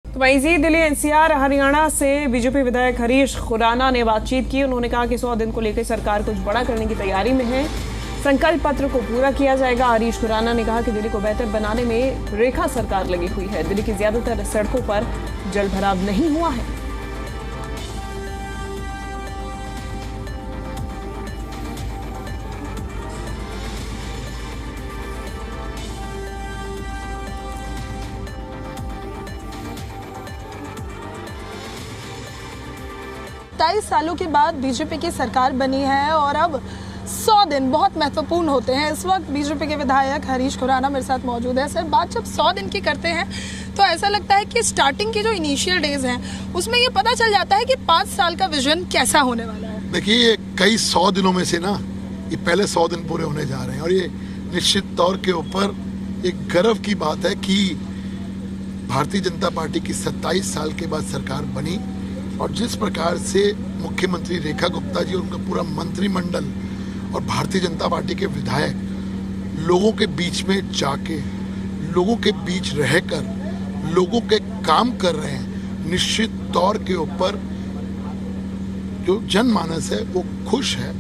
तो वहीं दिल्ली एनसीआर हरियाणा से बीजेपी विधायक हरीश खुराना ने बातचीत की। उन्होंने कहा कि 100 दिन को लेकर सरकार कुछ बड़ा करने की तैयारी में है, संकल्प पत्र को पूरा किया जाएगा। हरीश खुराना ने कहा कि दिल्ली को बेहतर बनाने में रेखा सरकार लगी हुई है। दिल्ली की ज्यादातर सड़कों पर जलभराव नहीं हुआ है। सालों के बाद बीजेपी की सरकार बनी है और अब 100 दिन बहुत महत्वपूर्ण होते हैं। इस वक्त बीजेपी के विधायक हरीश खुराना मेरे साथ मौजूद है। सर, बात जब 100 दिन की करते हैं तो ऐसा लगता है कि स्टार्टिंग की जो इनिशियल डेज हैं उसमें ये पता चल जाता है कि 5 साल का विजन कैसा होने वाला है। देखिए, कई 100 दिनों में से ना ये पहले 100 दिन पूरे होने जा रहे हैं और ये निश्चित तौर के ऊपर एक गर्व की बात है कि भारतीय जनता पार्टी की 27 साल के बाद सरकार बनी और जिस प्रकार से मुख्यमंत्री रेखा गुप्ता जी और उनका पूरा मंत्रिमंडल और भारतीय जनता पार्टी के विधायक लोगों के बीच में जाके, लोगों के बीच रहकर लोगों के काम कर रहे हैं, निश्चित तौर के ऊपर जो जनमानस है वो खुश है।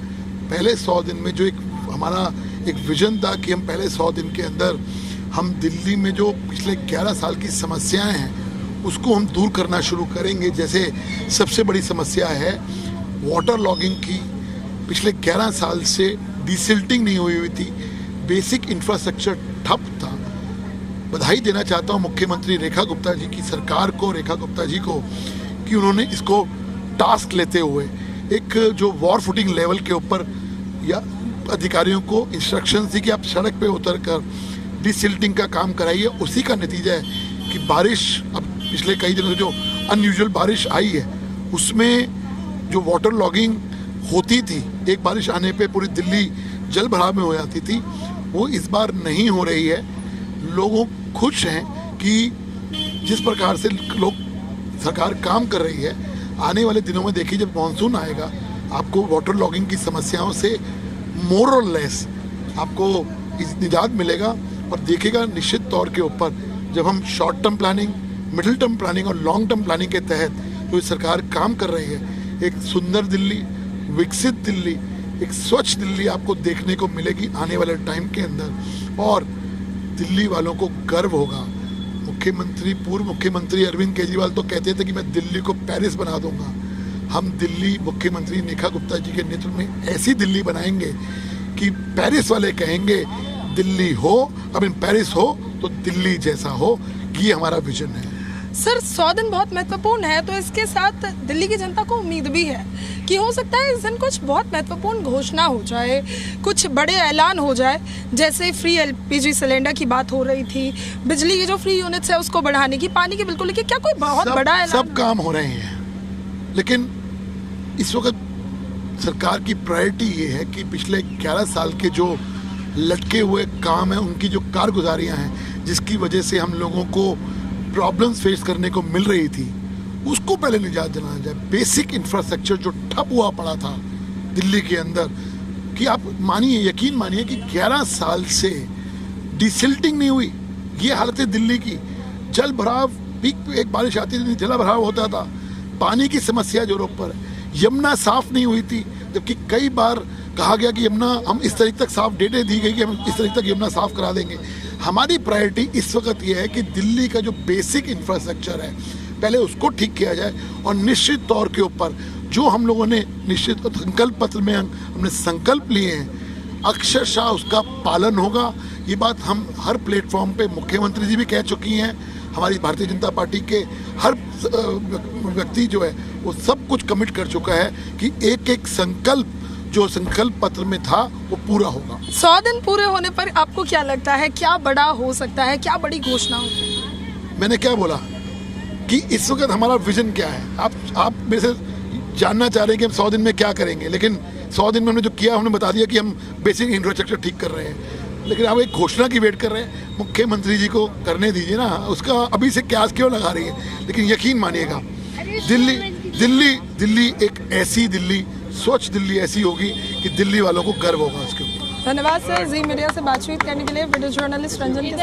पहले 100 दिन में जो हमारा एक विजन था कि हम पहले 100 दिन के अंदर हम दिल्ली में जो पिछले 11 साल की समस्याएं हैं उसको हम दूर करना शुरू करेंगे। जैसे सबसे बड़ी समस्या है वाटर लॉगिंग की। पिछले 11 साल से डिसिल्टिंग नहीं हुई थी, बेसिक इंफ्रास्ट्रक्चर ठप था। बधाई देना चाहता हूँ मुख्यमंत्री रेखा गुप्ता जी की सरकार को, रेखा गुप्ता जी को, कि उन्होंने इसको टास्क लेते हुए एक जो वॉर फुटिंग लेवल के ऊपर या अधिकारियों को इंस्ट्रक्शन दी कि आप सड़क पे उतर कर डिसिल्टिंग का काम कराइए। उसी का नतीजा है कि बारिश अब पिछले कई दिनों से जो अनयूजुअल बारिश आई है उसमें जो वाटर लॉगिंग होती थी, एक बारिश आने पे पूरी दिल्ली जल भराव में हो जाती थी, वो इस बार नहीं हो रही है। लोग खुश हैं कि जिस प्रकार से लोग सरकार काम कर रही है। आने वाले दिनों में देखिए, जब मानसून आएगा आपको वाटर लॉगिंग की समस्याओं से मोर और लेस आपको निजात मिलेगा। और देखिएगा निश्चित तौर के ऊपर जब हम short term planning, middle term planning और लॉन्ग टर्म प्लानिंग के तहत जो सरकार काम कर रही है, एक सुंदर दिल्ली, विकसित दिल्ली, एक स्वच्छ दिल्ली आपको देखने को मिलेगी आने वाले टाइम के अंदर और दिल्ली वालों को गर्व होगा। पूर्व मुख्यमंत्री अरविंद केजरीवाल तो कहते थे कि मैं दिल्ली को पेरिस बना दूंगा। हम दिल्ली मुख्यमंत्री रेखा गुप्ता जी के नेतृत्व में ऐसी दिल्ली बनाएंगे कि पेरिस वाले कहेंगे दिल्ली हो, अब इन पेरिस हो तो दिल्ली जैसा हो। ये हमारा विजन है। सर, 100 दिन बहुत महत्वपूर्ण है तो इसके साथ दिल्ली की जनता को उम्मीद भी है कि हो सकता है इस दिन कुछ बहुत महत्वपूर्ण घोषणा हो जाए, कुछ बड़े ऐलान हो जाए। जैसे फ्री एलपीजी सिलेंडर की बात हो रही थी, बिजली की जो फ्री यूनिट्स है उसको बढ़ाने की, पानी की बिल्कुल की, क्या कोई बहुत बड़ा ऐलान? सब काम हो रहे हैं, लेकिन इस वक्त सरकार की प्रायोरिटी ये है कि पिछले 11 साल के जो लटके हुए काम है, उनकी जो कारगुजारियां हैं जिसकी वजह से हम लोगों को प्रॉब्लम्स फेस करने को मिल रही थी, उसको पहले निजात दिलाना जाए। बेसिक इंफ्रास्ट्रक्चर जो ठप हुआ पड़ा था दिल्ली के अंदर, कि आप मानिए, यकीन मानिए कि 11 साल से डिसिल्टिंग नहीं हुई। ये हालत है दिल्ली की। जल भराव, पीक एक बारिश आती थी जल भराव होता था। पानी की समस्या जोरों पर है। यमुना साफ नहीं हुई थी, जबकि कई बार कहा गया कि यमुना, हम इस तारीख तक साफ डेटें दी गई कि हम इस तारीख तक यमुना साफ करा देंगे। हमारी प्रायोरिटी इस वक्त ये है कि दिल्ली का जो बेसिक इंफ्रास्ट्रक्चर है पहले उसको ठीक किया जाए और निश्चित तौर के ऊपर जो हम लोगों ने निश्चित संकल्प पत्र में हमने संकल्प लिए हैं अक्षरशः उसका पालन होगा। ये बात हम हर प्लेटफॉर्म पे मुख्यमंत्री जी भी कह चुकी हैं। हमारी भारतीय जनता पार्टी के हर व्यक्ति जो है वो सब कुछ कमिट कर चुका है कि एक एक संकल्प जो संकल्प पत्र में था वो पूरा होगा। 100 दिन पूरे होने पर आपको क्या लगता है, क्या बड़ा हो सकता है, क्या बड़ी घोषणा हो? मैंने क्या बोला कि इस वक्त हमारा विजन क्या है। आप मेरे से जानना चाह रहे हैं कि हम 100 दिन में क्या करेंगे, लेकिन 100 दिन में हमने जो किया हमने बता दिया कि हम बेसिक इंफ्रास्ट्रक्चर ठीक कर रहे हैं। लेकिन आप एक घोषणा की वेट कर रहे हैं, मुख्यमंत्री जी को करने दीजिए ना, उसका अभी से क्यास क्यों लगा रही है। लेकिन यकीन मानिएगा दिल्ली एक ऐसी दिल्ली, स्वच्छ दिल्ली ऐसी होगी कि दिल्ली वालों को गर्व होगा उसके ऊपर। धन्यवाद सर, जी मीडिया से बातचीत करने के लिए। वीडियो जर्नलिस्ट रंजन के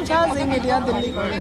साथ जी मीडिया दिल्ली।